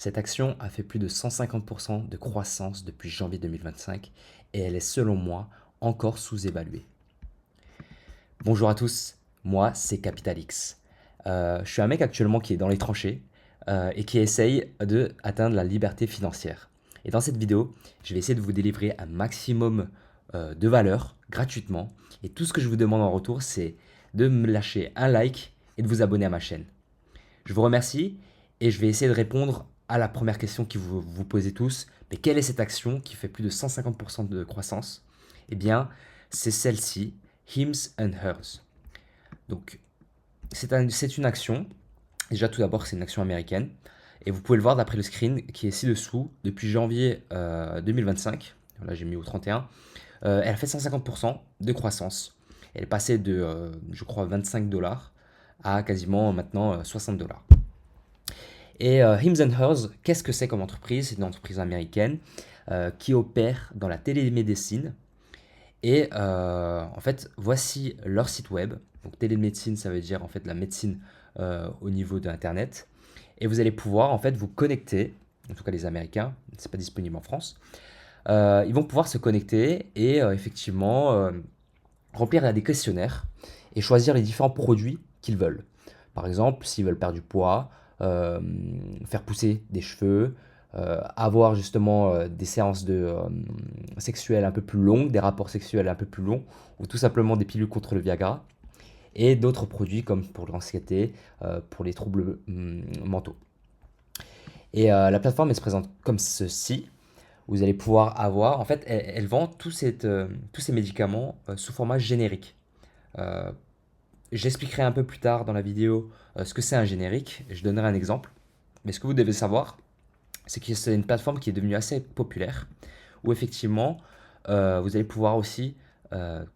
Cette action a fait plus de 150% de croissance depuis janvier 2025 et elle est selon moi encore sous-évaluée. Bonjour à tous, moi c'est Capital X. Je suis un mec actuellement qui est dans les tranchées et qui essaye d'atteindre la liberté financière. Et dans cette vidéo, je vais essayer de vous délivrer un maximum de valeur gratuitement. Et tout ce que je vous demande en retour, c'est de me lâcher un like et de vous abonner à ma chaîne. Je vous remercie et je vais essayer de répondre à la première question que vous posez tous. Mais quelle est cette action qui fait plus de 150% de croissance? Eh bien, c'est celle-ci, Hims and Hers. Donc, c'est une action. Déjà, tout d'abord, c'est une action américaine. Et vous pouvez le voir d'après le screen qui est ci-dessous. Depuis janvier 2025, là j'ai mis au 31, elle a fait 150% de croissance. Elle est passée de, je crois, 25 dollars à quasiment maintenant 60 dollars. Et Hims and Hers, qu'est-ce que c'est comme entreprise? C'est une entreprise américaine qui opère dans la télémédecine. Et en fait, voici leur site web. Donc télémédecine, ça veut dire en fait la médecine au niveau de Internet. Et vous allez pouvoir en fait vous connecter, en tout cas les Américains, c'est pas disponible en France. Ils vont pouvoir se connecter et effectivement remplir des questionnaires et choisir les différents produits qu'ils veulent. Par exemple, s'ils veulent perdre du poids, faire pousser des cheveux, avoir justement des séances sexuelles un peu plus longues, des rapports sexuels un peu plus longs, ou tout simplement des pilules contre le Viagra, et d'autres produits comme pour l'anxiété, pour les troubles mentaux. Et la plateforme, elle se présente comme ceci. Vous allez pouvoir avoir, en fait, elle vend tous ces médicaments sous format générique. Euh, J'expliquerai un peu plus tard dans la vidéo ce que c'est un générique. Je donnerai un exemple. Mais ce que vous devez savoir, c'est que c'est une plateforme qui est devenue assez populaire, où effectivement, vous allez pouvoir aussi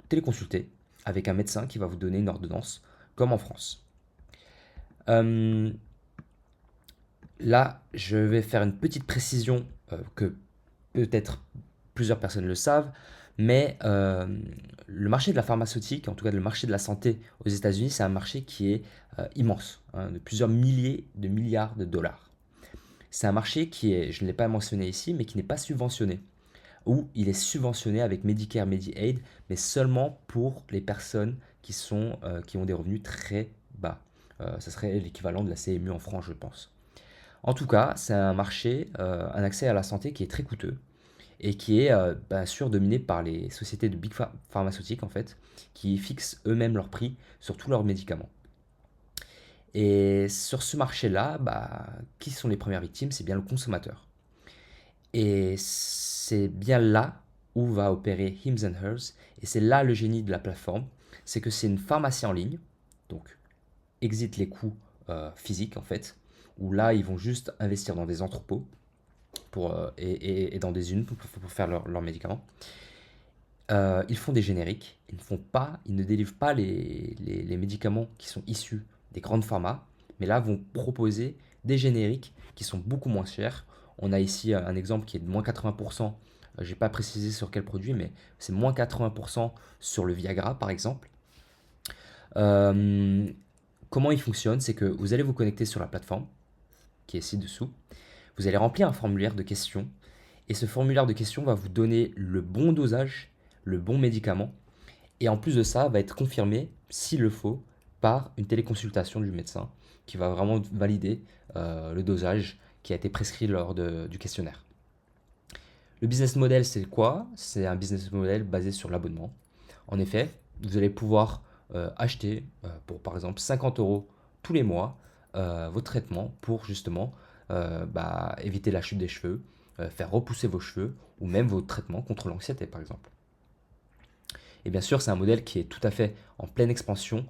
téléconsulter avec un médecin qui va vous donner une ordonnance, comme en France. Euh, Là, je vais faire une petite précision que peut-être plusieurs personnes le savent, mais le marché de la pharmaceutique, en tout cas le marché de la santé aux États-Unis, c'est un marché qui est immense, hein, de plusieurs milliers de milliards de dollars. C'est un marché qui est, je ne l'ai pas mentionné ici, mais qui n'est pas subventionné, ou il est subventionné avec Medicare, Medicaid, mais seulement pour les personnes qui ont des revenus très bas. Ça serait l'équivalent de la CMU en France, je pense. En tout cas, c'est un marché, un accès à la santé qui est très coûteux et qui est bien sûr dominé par les sociétés de pharmaceutiques en fait, qui fixent eux-mêmes leurs prix sur tous leurs médicaments. Et sur ce marché-là, qui sont les premières victimes? C'est bien le consommateur. Et c'est bien là où va opérer Hims and Hers. Et c'est là le génie de la plateforme. C'est que c'est une pharmacie en ligne. Donc, exit les coûts physiques en fait. Où là, ils vont juste investir dans des entrepôts et dans des usines pour faire leurs médicaments. Ils font des génériques. Ils ne délivrent pas les médicaments qui sont issus des grandes pharma. Mais là, vont proposer des génériques qui sont beaucoup moins chers. On a ici un exemple qui est de moins 80%. Je n'ai pas précisé sur quel produit, mais c'est moins 80% sur le Viagra, par exemple. Euh, Comment il fonctionne? C'est que vous allez vous connecter sur la plateforme, qui est ci-dessous. Vous allez remplir un formulaire de questions. Et ce formulaire de questions va vous donner le bon dosage, le bon médicament. Et en plus de ça, va être confirmé, s'il le faut, par une téléconsultation du médecin qui va vraiment valider le dosage qui a été prescrit du questionnaire. Le business model, c'est quoi? C'est un business model basé sur l'abonnement. En effet, vous allez pouvoir acheter pour par exemple 50 euros tous les mois vos traitements pour justement éviter la chute des cheveux, faire repousser vos cheveux ou même vos traitements contre l'anxiété par exemple. Et bien sûr, c'est un modèle qui est tout à fait en pleine expansion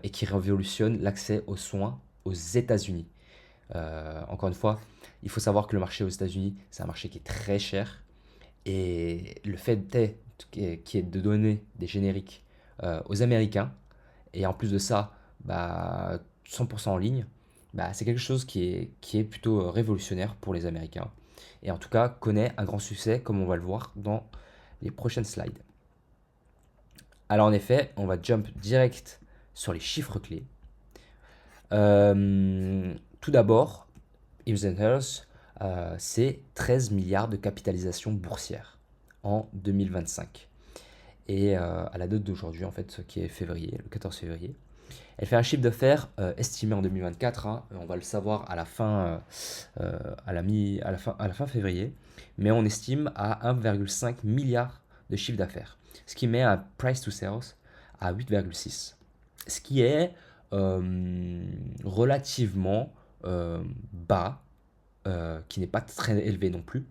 et qui révolutionne l'accès aux soins aux États-Unis. Encore une fois, il faut savoir que le marché aux États-Unis, c'est un marché qui est très cher. Et le fait qui est de donner des génériques aux Américains, et en plus de ça, 100% en ligne, c'est quelque chose qui est plutôt révolutionnaire pour les Américains. Et en tout cas, connaît un grand succès, comme on va le voir dans les prochaines slides. Alors en effet, on va jump direct sur les chiffres clés. Tout d'abord, Hims and Hers, c'est 13 milliards de capitalisation boursière en 2025. Et à la date d'aujourd'hui, en fait, qui est février, le 14 février, elle fait un chiffre d'affaires estimé en 2024, hein, on va le savoir à la fin, à la fin février, mais on estime à 1,5 milliard de chiffre d'affaires, ce qui met un price to sales à 8,6, ce qui est relativement bas, qui n'est pas très élevé non plus,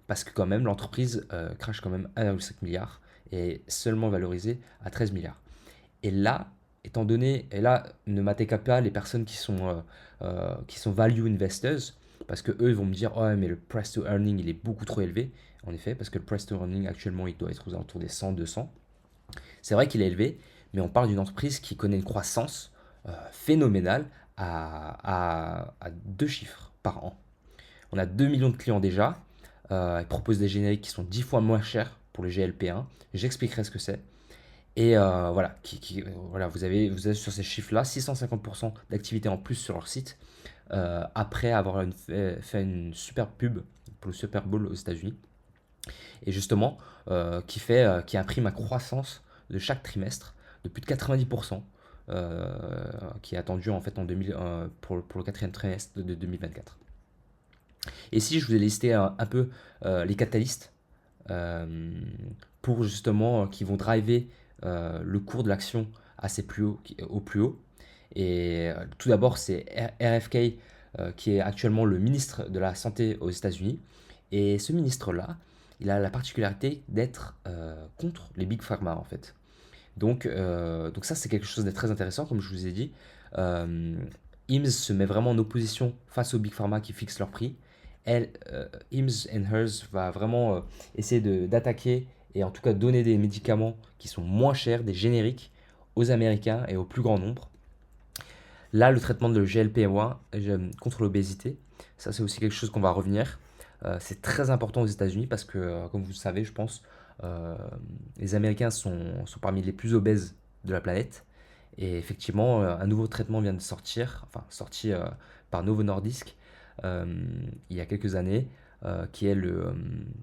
parce que quand même l'entreprise crache quand même 1,5 milliard et est seulement valorisée à 13 milliards. Et là, étant donné, et là, ne m'attaquez pas les personnes qui sont value investors, parce que eux ils vont me dire, oh mais le price to earning il est beaucoup trop élevé, en effet, parce que le price to earning actuellement il doit être aux alentours des 100, 200. C'est vrai qu'il est élevé, mais on parle d'une entreprise qui connaît une croissance phénoménale à deux chiffres par an. On a 2 millions de clients déjà, ils proposent des génériques qui sont 10 fois moins chers pour le GLP1, j'expliquerai ce que c'est. Et voilà, voilà vous avez sur ces chiffres-là 650% d'activité en plus sur leur site après avoir fait une super pub pour le Super Bowl aux États-Unis. Et justement, qui imprime une croissance de chaque trimestre de plus de 90%, qui est attendu en fait pour le quatrième trimestre de 2024. Et si je vous ai listé un peu les catalystes euh, pour justement qui vont driver le cours de l'action au plus haut. Et tout d'abord, c'est RFK qui est actuellement le ministre de la Santé aux États-Unis. Et ce ministre-là, il a la particularité d'être contre les big pharma en fait. Donc ça, c'est quelque chose de très intéressant, comme je vous ai dit. Euh, IMS se met vraiment en opposition face aux big pharma qui fixent leur prix. IMS and Hers va vraiment essayer d'attaquer et en tout cas donner des médicaments qui sont moins chers, des génériques, aux Américains et au plus grand nombre. Là, le traitement de GLP-1 contre l'obésité, ça c'est aussi quelque chose qu'on va revenir. C'est très important aux États-Unis parce que, comme vous le savez, je pense, euh, les Américains sont parmi les plus obèses de la planète. Et effectivement, un nouveau traitement vient de sortir, enfin sorti par Novo Nordisk euh, il y a quelques années, qui est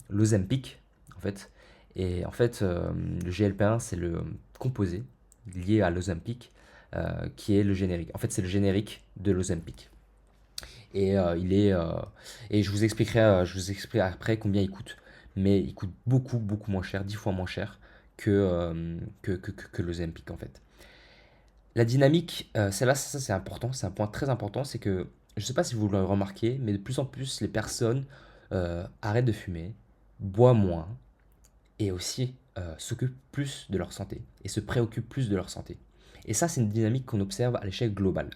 l'Ozempic, en fait. Et en fait, le GLP-1, c'est le composé lié à l'Ozempic, qui est le générique. En fait, c'est le générique de l'Ozempic. Et je vous expliquerai après combien il coûte. Mais il coûte beaucoup, beaucoup moins cher, 10 fois moins cher que l'Ozempic, en fait. La dynamique, celle-là, ça c'est important, c'est un point très important, c'est que, je ne sais pas si vous l'avez remarqué, mais de plus en plus, les personnes arrêtent de fumer, boivent moins, et aussi s'occupent plus de leur santé, et se préoccupent plus de leur santé. Et ça, c'est une dynamique qu'on observe à l'échelle globale.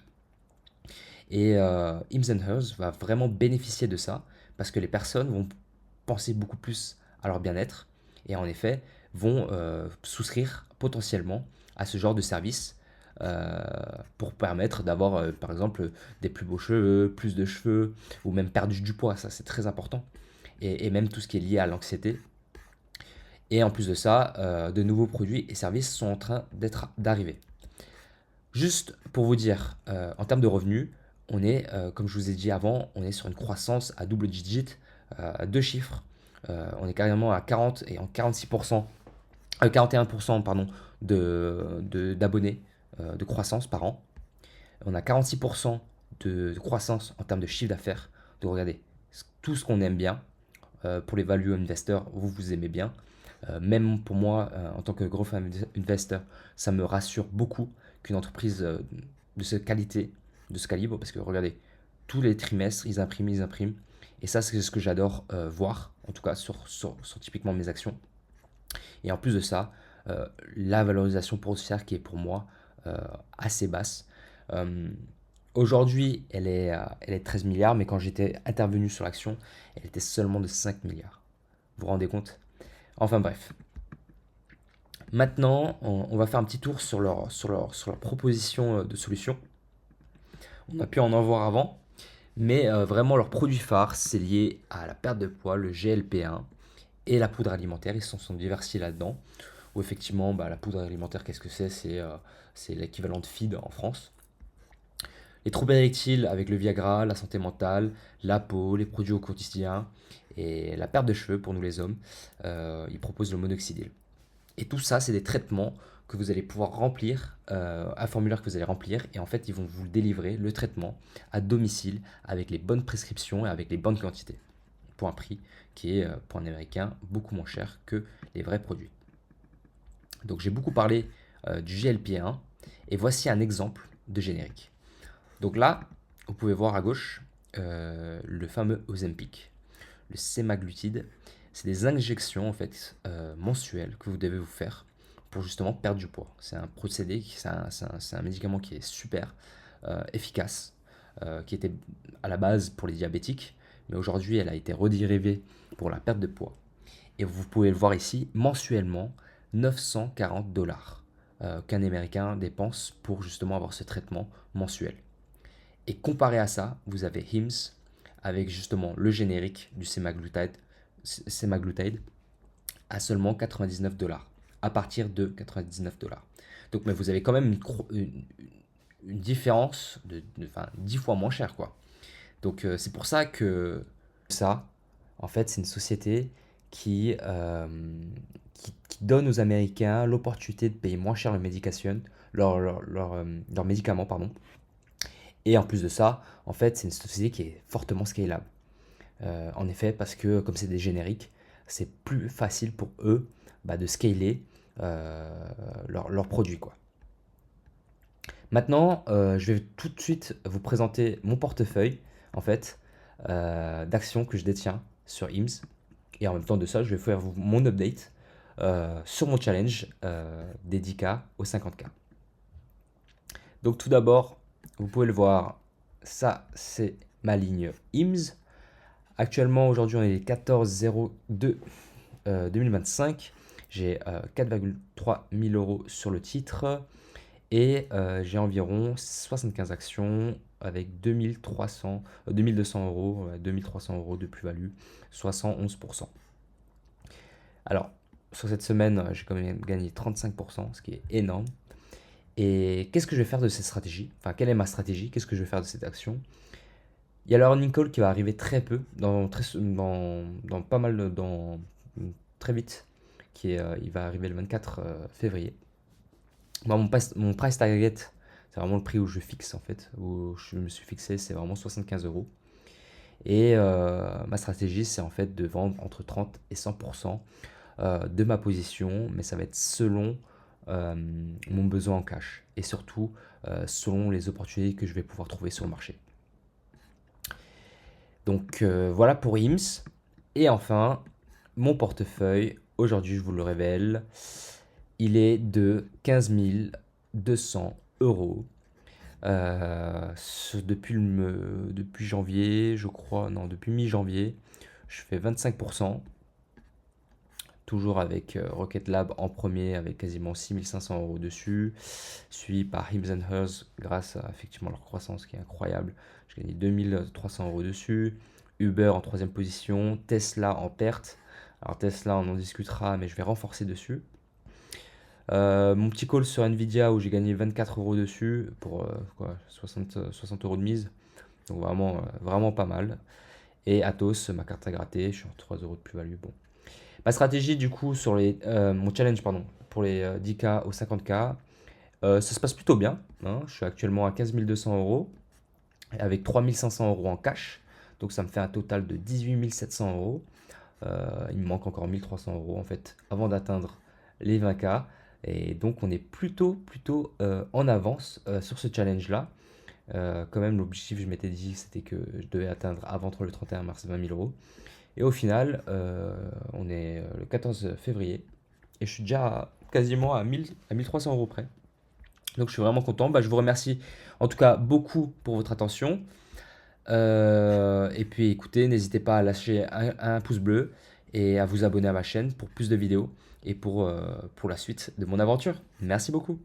Et Hims and Hers va vraiment bénéficier de ça, parce que les personnes vont penser beaucoup plus à leur bien-être, et en effet, vont souscrire potentiellement à ce genre de service euh, pour permettre d'avoir, par exemple, des plus beaux cheveux, plus de cheveux, ou même perdre du poids, ça c'est très important, et même tout ce qui est lié à l'anxiété. Et en plus de ça, de nouveaux produits et services sont en train d'arriver. Juste pour vous dire, en termes de revenus, on est, comme je vous ai dit avant, on est sur une croissance à double digit, à deux chiffres. On est carrément à 40 et en 46%, 41% pardon, d'abonnés de croissance par an. On a 46% de croissance en termes de chiffre d'affaires. Donc regardez, tout ce qu'on aime bien, pour les value investors, vous aimez bien. Même pour moi, en tant que growth investor, ça me rassure beaucoup qu'une entreprise de cette qualité, de ce calibre, parce que regardez, tous les trimestres, ils impriment, ils impriment. Et ça, c'est ce que j'adore voir, en tout cas sur typiquement mes actions. Et en plus de ça, la valorisation boursière qui est pour moi euh, assez basse. Euh, Aujourd'hui, elle est 13 milliards, mais quand j'étais intervenu sur l'action, elle était seulement de 5 milliards. Vous vous rendez compte? Enfin bref. Maintenant, on va faire un petit tour sur leur proposition de solution. On a pu en voir avant, mais vraiment leur produit phare, c'est lié à la perte de poids, le GLP-1 et la poudre alimentaire. Ils se sont diversifiés là-dedans. Où effectivement, bah, la poudre alimentaire, qu'est-ce que c'est? C'est l'équivalent de feed en France. Les troubles érectiles avec le Viagra, la santé mentale, la peau, les produits au quotidien et la perte de cheveux pour nous les hommes, ils proposent le monoxydil. Et tout ça, c'est des traitements que vous allez pouvoir remplir, un formulaire que vous allez remplir, et en fait, ils vont vous délivrer le traitement à domicile avec les bonnes prescriptions et avec les bonnes quantités, pour un prix qui est, pour un Américain, beaucoup moins cher que les vrais produits. Donc j'ai beaucoup parlé du GLP-1, et voici un exemple de générique. Donc là, vous pouvez voir à gauche le fameux Ozempic, le semaglutide. C'est des injections en fait mensuelles que vous devez vous faire pour justement perdre du poids. C'est un procédé, c'est un médicament qui est super efficace, qui était à la base pour les diabétiques, mais aujourd'hui elle a été redérivée pour la perte de poids. Et vous pouvez le voir ici, mensuellement, 940 dollars qu'un Américain dépense pour justement avoir ce traitement mensuel. Et comparé à ça, vous avez Hims avec justement le générique du semaglutide à seulement 99 dollars, à partir de 99 dollars. Donc, mais vous avez quand même une différence de 10 fois moins cher, quoi. Donc, c'est pour ça que ça, en fait, c'est une société qui donne aux Américains l'opportunité de payer moins cher leurs médicaments, pardon. Et en plus de ça, en fait, c'est une société qui est fortement scalable. En effet, parce que comme c'est des génériques, c'est plus facile pour eux de scaler leurs produits, quoi. Maintenant, je vais tout de suite vous présenter mon portefeuille en fait d'actions que je détiens sur IMSS. Et en même temps de ça, je vais faire mon update sur mon challenge des 10K aux 50K. Donc tout d'abord, vous pouvez le voir, ça c'est ma ligne IMSS. Actuellement, aujourd'hui, on est le 14/02 2025. J'ai 4,3 000 euros sur le titre et j'ai environ 75 actions avec 2200 euros, 2300 euros de plus-value, soit 111%. Alors, sur cette semaine, j'ai quand même gagné 35%, ce qui est énorme. Et qu'est-ce que je vais faire de cette stratégie? Enfin, quelle est ma stratégie? Qu'est-ce que je vais faire de cette action? Il y a le earning call qui va arriver très peu, dans pas mal, très vite, il va arriver le 24 février. Moi, mon price target, c'est vraiment le prix où je fixe en fait, où je me suis fixé, c'est vraiment 75 euros. Et ma stratégie, c'est en fait de vendre entre 30 et 100% de ma position, mais ça va être selon mon besoin en cash et surtout selon les opportunités que je vais pouvoir trouver sur le marché. Donc voilà pour IMSS. Et enfin, mon portefeuille, aujourd'hui je vous le révèle, il est de 15 200 euros. Depuis janvier, je crois, non, depuis mi-janvier, je fais 25%, toujours avec Rocket Lab en premier, avec quasiment 6500 euros dessus, suivi par Hims & Hers, grâce à effectivement leur croissance qui est incroyable. J'ai gagné 2300 euros dessus. Uber en troisième position, Tesla en perte. Alors Tesla, on en discutera, mais je vais renforcer dessus. Mon petit call sur Nvidia où j'ai gagné 24 euros dessus pour 60 euros de mise. Donc vraiment, vraiment pas mal. Et Atos, ma carte à gratter, je suis en 3 euros de plus-value. Bon. Ma stratégie du coup sur mon challenge pardon, pour les 10K aux 50K, ça se passe plutôt bien, hein. Je suis actuellement à 15 200 euros avec 3 500 euros en cash. Donc ça me fait un total de 18 700 euros. Il me manque encore 1300 euros en fait avant d'atteindre les 20K. Et donc on est plutôt en avance sur ce challenge-là. Quand même, l'objectif, je m'étais dit, c'était que je devais atteindre avant le 31 mars 20 000 euros. Et au final, on est le 14 février et je suis déjà quasiment à 1300 euros près. Donc je suis vraiment content. Je vous remercie en tout cas beaucoup pour votre attention. Et puis écoutez, n'hésitez pas à lâcher un pouce bleu et à vous abonner à ma chaîne pour plus de vidéos et pour la suite de mon aventure. Merci beaucoup.